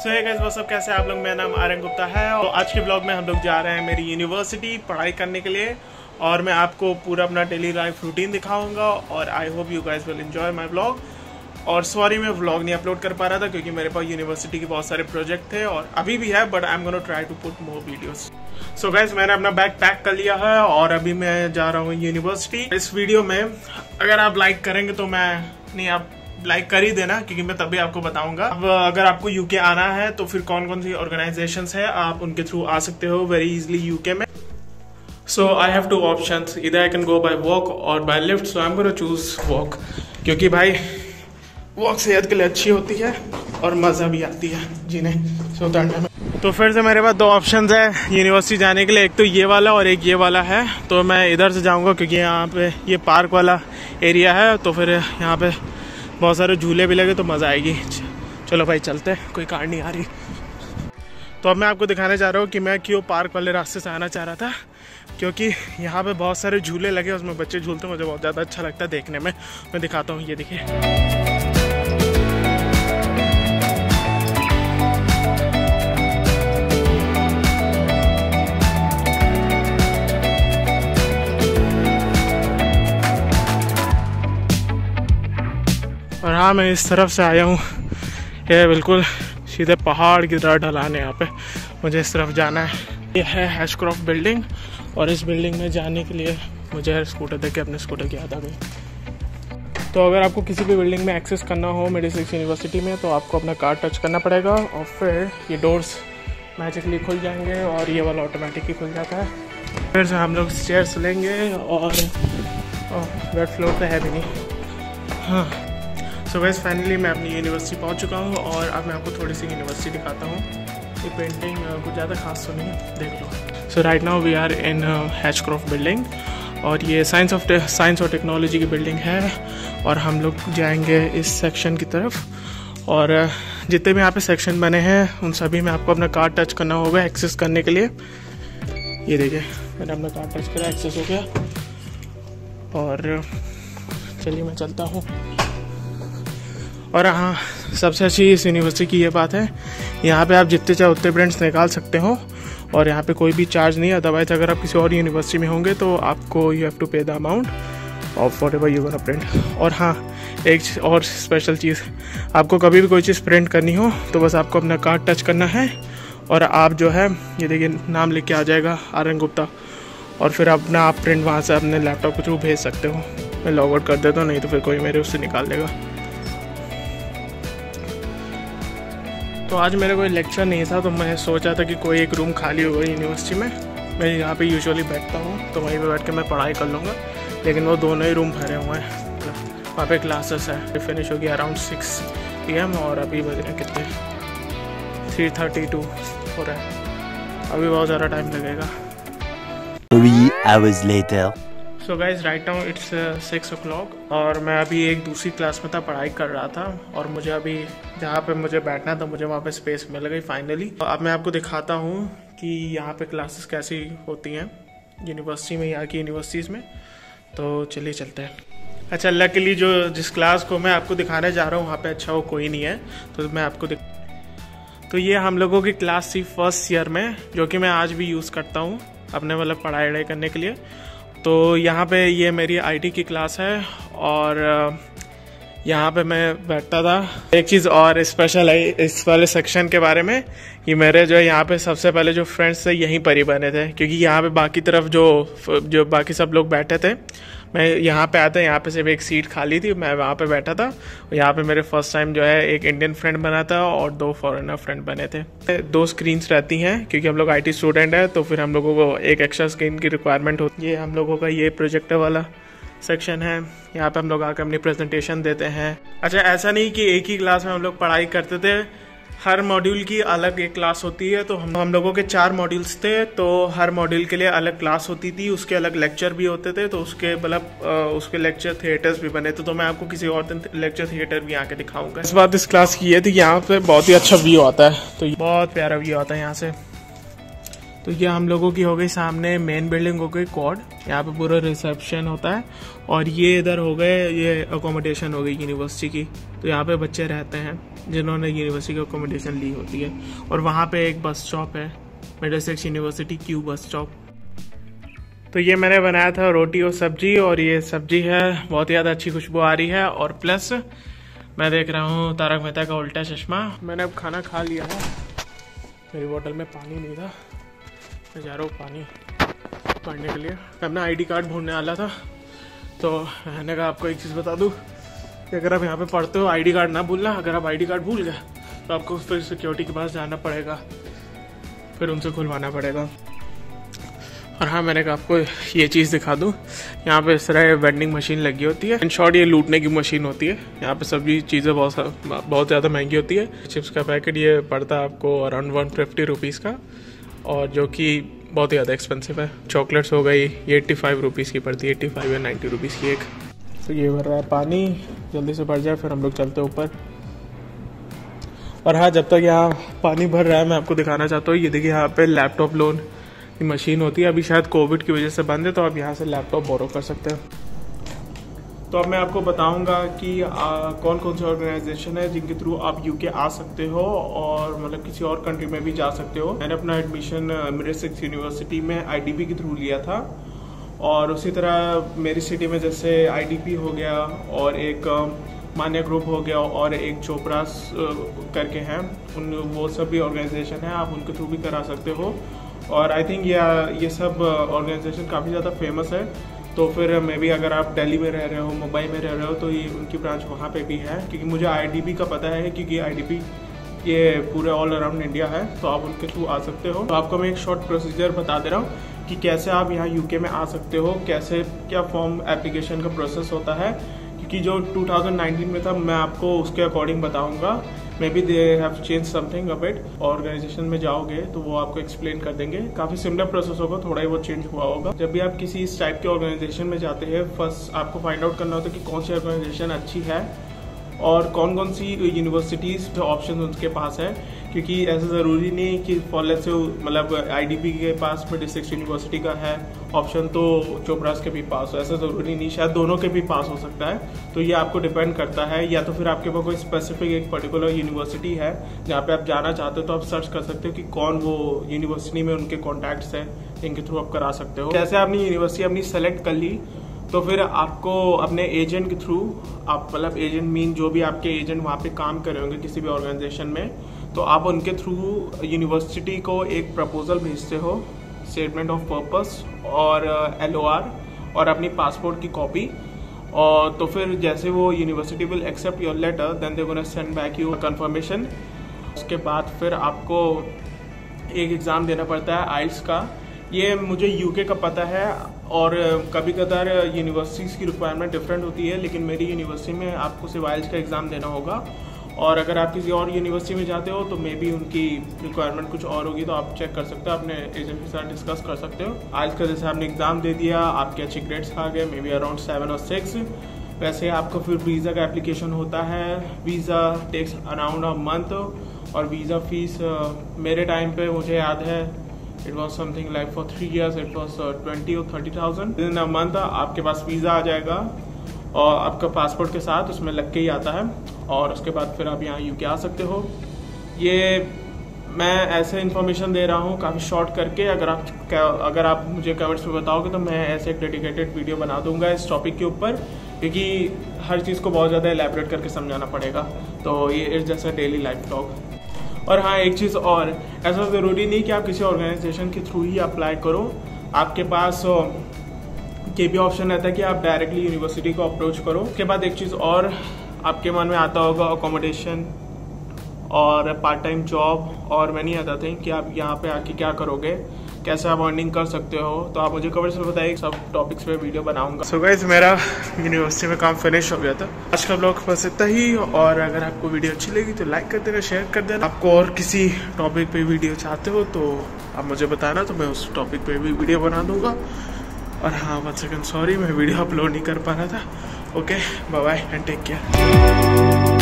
सो hey guys, what's up, कैसे आप लोग। मेरा नाम आर्यन गुप्ता है और आज के ब्लॉग में हम लोग जा रहे हैं मेरी यूनिवर्सिटी पढ़ाई करने के लिए और मैं आपको पूरा अपना डेली लाइफ रूटीन दिखाऊंगा और I hope you guys will enjoy my blog. और सॉरी मैं व्लॉग नहीं अपलोड कर पा रहा था क्योंकि मेरे पास यूनिवर्सिटी के बहुत सारे प्रोजेक्ट थे और अभी भी है, but I am gonna try to put more videos. So guys, मैंने अपना बैग पैक कर लिया है और अभी मैं जा रहा हूँ यूनिवर्सिटी। इस वीडियो में अगर आप लाइक करेंगे तो आप लाइक कर ही देना क्योंकि मैं तभी आपको बताऊंगा। अब अगर आपको यूके आना है तो फिर कौन कौन सी ऑर्गेनाइजेशंस है आप उनके थ्रू आ सकते हो वेरी इजीली यूके में। So I have two options, इधर I can go by walk और by lift. So I am gonna choose walk क्योंकि भाई वॉक सेहत के लिए अच्छी होती है और मजा भी आती है जीने से उतरने में। तो फिर से मेरे पास दो ऑप्शंस है यूनिवर्सिटी जाने के लिए, एक तो ये वाला और एक ये वाला है। तो मैं इधर से जाऊंगा क्योंकि यहाँ पे ये पार्क वाला एरिया है, तो फिर यहाँ पे बहुत सारे झूले भी लगे तो मज़ा आएगी। चलो भाई चलते हैं, कोई कार नहीं आ रही। तो अब मैं आपको दिखाने जा रहा हूँ कि मैं क्यों पार्क वाले रास्ते से आना चाह रहा था, क्योंकि यहाँ पे बहुत सारे झूले लगे, उसमें बच्चे झूलते मुझे बहुत ज़्यादा अच्छा लगता है देखने में। मैं दिखाता हूँ, ये देखिए। और हाँ, मैं इस तरफ से आया हूँ, ये बिल्कुल सीधे पहाड़ की तरह ढलान है। यहाँ पे मुझे इस तरफ जाना है। ये है हैशक्रॉफ्ट बिल्डिंग और इस बिल्डिंग में जाने के लिए मुझे स्कूटर देख के अपने स्कूटर की याद आ गई। तो अगर आपको किसी भी बिल्डिंग में एक्सेस करना हो मेडिसिक्स यूनिवर्सिटी में तो आपको अपना कार्ड टच करना पड़ेगा और फिर ये डोर्स मैजिकली खुल जाएंगे और ये वाला ऑटोमेटिक ही खुल जाता है। फिर से हम लोग स्टेयर्स लेंगे और वेट फ्लोर तो है भी नहीं। हाँ, सो गाइस फाइनली मैं अपनी यूनिवर्सिटी पहुंच चुका हूं और अब मैं आपको थोड़ी सी यूनिवर्सिटी दिखाता हूं। ये पेंटिंग कुछ ज़्यादा खास तो नहीं, देख लो। So right now we are in Hashcroft building और ये साइंस और टेक्नोलॉजी की बिल्डिंग है और हम लोग जाएंगे इस सेक्शन की तरफ। और जितने भी यहाँ पे सेक्शन बने हैं उन सभी में आपको अपना कार्ड टच करना होगा एक्सेस करने के लिए। ये देखिए, मैंने अपना कार्ड टच करा, एक्सेस हो गया। और चलिए मैं चलता हूँ। और हाँ, सबसे अच्छी इस यूनिवर्सिटी की ये बात है, यहाँ पे आप जितने चाहे उतने प्रिंट्स निकाल सकते हो और यहाँ पे कोई भी चार्ज नहीं है। अदरवाइज अगर आप किसी और यूनिवर्सिटी में होंगे तो आपको यू हैव टू पे the amount of what ever you gonna print. और हाँ, एक और स्पेशल चीज़, आपको कभी भी कोई चीज़ प्रिंट करनी हो तो बस आपको अपना कार्ड टच करना है और आप जो है ये देखिए नाम लिख के आ जाएगा आर्यन गुप्ता, और फिर अपना आप प्रिंट वहाँ से अपने लैपटॉप के थ्रू भेज सकते हो। मैं लॉग आउट कर देता हूँ, नहीं तो फिर कोई मेरे उससे निकाल लेगा। तो आज मेरा कोई लेक्चर नहीं था तो मैं सोचा था कि कोई एक रूम खाली होगा यूनिवर्सिटी में। मैं यहाँ पे यूजुअली बैठता हूँ तो वहीं पे बैठ के मैं पढ़ाई कर लूँगा, लेकिन वो दोनों ही रूम भरे हुए हैं। वहाँ पे क्लासेस है। फिनिश होगी अराउंड 6 PM और अभी बज रहे कितने 3:32 हो रहा है। अभी बहुत ज़्यादा टाइम लगेगा। 3 hours later. So guys right now it's 6 o'clock और मैं अभी एक दूसरी क्लास में था, पढ़ाई कर रहा था और मुझे अभी जहाँ पे मुझे बैठना था मुझे वहाँ पे स्पेस मिल गई फाइनली। अब मैं आपको दिखाता हूँ कि यहाँ पे क्लासेस कैसी होती हैं यूनिवर्सिटी में, यहाँ की यूनिवर्सिटीज़ में। तो चलिए चलते हैं। अच्छा, लकीली जिस क्लास को मैं आपको दिखाने जा रहा हूँ वहाँ पे अच्छा वो कोई नहीं है, तो मैं आपको तो ये हम लोगों की क्लास थी फर्स्ट ईयर में, जो कि मैं आज भी यूज़ करता हूँ अपने मतलब पढ़ाई करने के लिए। तो यहाँ पे ये मेरी आईटी की क्लास है और यहाँ पे मैं बैठता था। एक चीज़ और स्पेशल है इस वाले सेक्शन के बारे में कि मेरे जो है यहाँ पे सबसे पहले जो फ्रेंड्स थे यहीं पर ही बने थे, क्योंकि यहाँ पे बाकी तरफ जो बाकी सब लोग बैठे थे, मैं यहाँ पे आता, यहाँ पे सिर्फ एक सीट खाली थी, मैं वहाँ पे बैठा था। यहाँ पे मेरे फर्स्ट टाइम जो है एक इंडियन फ्रेंड बना था और 2 फॉरेनर फ्रेंड बने थे। 2 स्क्रीन्स रहती हैं क्योंकि हम लोग आईटी स्टूडेंट है, तो फिर हम लोगों को एक एक्स्ट्रा स्क्रीन की रिक्वायरमेंट होती है। हम लोगों का ये प्रोजेक्टर वाला सेक्शन है, यहाँ पे हम लोग आकर अपनी प्रेजेंटेशन देते हैं। अच्छा, ऐसा नहीं कि एक ही क्लास में हम लोग पढ़ाई करते थे, हर मॉड्यूल की अलग एक क्लास होती है। तो हम लोगों के 4 मॉड्यूल्स थे, तो हर मॉड्यूल के लिए अलग क्लास होती थी, उसके अलग लेक्चर भी होते थे, तो उसके मतलब उसके लेक्चर थिएटर्स भी बने थे। तो मैं आपको किसी और दिन लेक्चर थिएटर भी आके दिखाऊंगा। इस बात इस क्लास की ये थी कि यहाँ पे बहुत ही अच्छा व्यू आता है, तो बहुत प्यारा व्यू आता है यहाँ से। तो ये हम लोगों की हो गई सामने मेन बिल्डिंग हो गई क्वाड, यहाँ पे पूरा रिसेप्शन होता है। और ये इधर हो गए, ये अकोमोडेशन हो गई यूनिवर्सिटी की। तो यहाँ पे बच्चे रहते हैं जिन्होंने यूनिवर्सिटी की अकोमोडेशन ली होती है। और वहाँ पे एक बस स्टॉप है, Middlesex university Q bus stop. तो ये मैंने बनाया था रोटी और सब्जी, और ये सब्जी है बहुत ही ज़्यादा अच्छी खुशबू आ रही है। और प्लस मैं देख रहा हूँ तारक मेहता का उल्टा चश्मा। मैंने अब खाना खा लिया है, मेरी बोतल में पानी नहीं था, मैं जा रहा हूँ पानी पढ़ने के लिए। मैं अपना ID कार्ड ढूंढने वाला था, तो मैंने कहा आपको एक चीज़ बता दूँ कि अगर आप यहाँ पे पढ़ते हो ID कार्ड ना भूलना। अगर आप ID कार्ड भूल गए तो आपको फिर सिक्योरिटी के पास जाना पड़ेगा, फिर उनसे खुलवाना पड़ेगा। और हाँ, मैंने कहा आपको ये चीज़ दिखा दूँ, यहाँ पे इस तरह वेंडिंग मशीन लगी होती है। इन शॉर्ट ये लूटने की मशीन होती है। यहाँ पे सभी चीज़ें बहुत ज़्यादा महंगी होती है। चिप्स का पैकेट ये पड़ता है आपको अराउंड 150 रुपीज़ का, और जो कि बहुत ही ज़्यादा एक्सपेंसिव है। चॉकलेट्स हो गई, ये 85 रुपीज़ की पड़ती है, 85 या 90 रुपीज़ की एक। तो ये भर रहा है पानी, जल्दी से भर जाए फिर हम लोग चलते ऊपर। और हाँ, जब तक यहाँ पानी भर रहा है मैं आपको दिखाना चाहता हूँ, ये देखिए यहाँ पे लैपटॉप लोन की मशीन होती है। अभी शायद कोविड की वजह से बंद है, तो आप यहाँ से लैपटॉप बोरो कर सकते हैं। तो अब मैं आपको बताऊंगा कि कौन कौन से ऑर्गेनाइजेशन है जिनके थ्रू आप यूके आ सकते हो, और मतलब किसी और कंट्री में भी जा सकते हो। मैंने अपना एडमिशन मिडिलसेक्स यूनिवर्सिटी में IDP के थ्रू लिया था, और उसी तरह मेरी सिटी में जैसे IDP हो गया, और एक मान्या ग्रुप हो गया, और एक चोपरास करके हैं, वो सब भी ऑर्गेनाइजेशन है, आप उनके थ्रू भी करा सकते हो। और आई थिंक ये सब ऑर्गेनाइजेशन काफ़ी ज़्यादा फेमस है। तो फिर मे बी अगर आप दिल्ली में रह रहे हो, मुंबई में रह रहे हो, तो ये उनकी ब्रांच वहाँ पे भी है, क्योंकि मुझे IDP का पता है, क्योंकि IDP ये पूरे ऑल अराउंड इंडिया है, तो आप उनके थ्रू आ सकते हो। तो आपको मैं एक शॉर्ट प्रोसीजर बता दे रहा हूँ कि कैसे आप यहाँ यूके में आ सकते हो, कैसे क्या फॉर्म एप्लीकेशन का प्रोसेस होता है, क्योंकि जो 2019 में था मैं आपको उसके अकॉर्डिंग बताऊंगा। Maybe they have change something a bit. Organisation में जाओगे तो वो आपको एक्सप्लेन कर देंगे, काफी सिमिलर प्रोसेस होगा, थोड़ा ही वो चेंज हुआ होगा। जब भी आप किसी इस टाइप के ऑर्गेनाइजेशन में जाते हैं, फर्स्ट आपको फाइंड आउट करना होता है कि कौन सी ऑर्गेनाइजेशन अच्छी है और कौन कौन सी यूनिवर्सिटीज जो ऑप्शन उनके पास है, क्योंकि ऐसा ज़रूरी नहीं कि फॉलेट से मतलब IDP के पास मिडिलसेक्स यूनिवर्सिटी का है ऑप्शन तो चोपरास के भी पास हो, ऐसा ज़रूरी नहीं, शायद दोनों के भी पास हो सकता है। तो ये आपको डिपेंड करता है, या तो फिर आपके पास कोई स्पेसिफिक एक पर्टिकुलर यूनिवर्सिटी है जहाँ पे आप जाना चाहते हो, तो आप सर्च कर सकते हो कि कौन वो यूनिवर्सिटी में उनके कॉन्टैक्ट्स हैं, इनके थ्रू आप करा सकते हो। जैसे आपने यूनिवर्सिटी अपनी सेलेक्ट कर ली, तो फिर आपको अपने एजेंट के थ्रू, आप मतलब एजेंट मीन जो भी आपके एजेंट वहाँ पे काम कर रहे होंगे किसी भी ऑर्गेनाइजेशन में, तो आप उनके थ्रू यूनिवर्सिटी को एक प्रपोजल भेजते हो, स्टेटमेंट ऑफ पर्पस और LOR और अपनी पासपोर्ट की कॉपी। और तो फिर जैसे वो university will accept your letter, then they gonna send back you confirmation. उसके बाद फिर आपको एक एग्ज़ाम देना पड़ता है आइल्स का। ये मुझे यूके का पता है, और कभी कभार यूनिवर्सिटीज़ की रिक्वायरमेंट डिफरेंट होती है, लेकिन मेरी यूनिवर्सिटी में आपको सिर्फ आइल्स का एग्ज़ाम देना होगा। और अगर आप किसी और यूनिवर्सिटी में जाते हो तो मे बी उनकी रिक्वायरमेंट कुछ और होगी, तो आप चेक कर सकते हो, अपने एजेंट के साथ डिस्कस कर सकते हो। आइल्स का जैसे आपने एग्ज़ाम दे दिया, आपके अच्छे ग्रेड्स आ गए, मे बी अराउंड 7 और 6, वैसे आपको फिर वीज़ा का एप्लीकेशन होता है। Visa takes around a month, और वीज़ा फीस मेरे टाइम पे मुझे याद है it was something like for 3 years it was 20 or 30,000 in a month. आपके पास वीज़ा आ जाएगा और आपका पासपोर्ट के साथ उसमें लग के ही आता है, और उसके बाद फिर आप यहाँ यूके आ सकते हो। ये मैं ऐसे इन्फॉर्मेशन दे रहा हूँ काफ़ी शॉर्ट करके, अगर आप मुझे कमेंट्स में बताओगे तो मैं ऐसे एक डेडिकेटेड वीडियो बना दूंगा इस टॉपिक के ऊपर, क्योंकि हर चीज़ को बहुत ज़्यादा एलैबोरेट करके समझाना पड़ेगा। तो ये इस जैसा डेली लाइफ टॉक। और हाँ, एक चीज़ और, ऐसा ज़रूरी नहीं कि आप किसी ऑर्गेनाइजेशन के थ्रू ही अप्लाई करो, आपके पास ये भी ऑप्शन रहता है कि आप डायरेक्टली यूनिवर्सिटी को अप्रोच करो। उसके बाद एक चीज़ और आपके मन में आता होगा, अकोमोडेशन और पार्ट टाइम जॉब, और मैंने आता था कि आप यहाँ पे आके क्या करोगे, कैसे आप अर्निंग कर सकते हो, तो आप मुझे कमेंट्स में बताइए, सब टॉपिक्स पे वीडियो बनाऊंगा। सो गाइस, मेरा यूनिवर्सिटी में काम फिनिश हो गया था। आज का ब्लॉग बस इतना ही, और अगर आपको वीडियो अच्छी लगी तो लाइक कर देना, शेयर कर देना। आपको और किसी टॉपिक पे वीडियो चाहते हो तो आप मुझे बताना, तो मैं उस टॉपिक पे भी वीडियो बना दूंगा। और हाँ, 1 सेकंड सॉरी, मैं वीडियो अपलोड नहीं कर पा रहा था। Okay, bye bye and take care.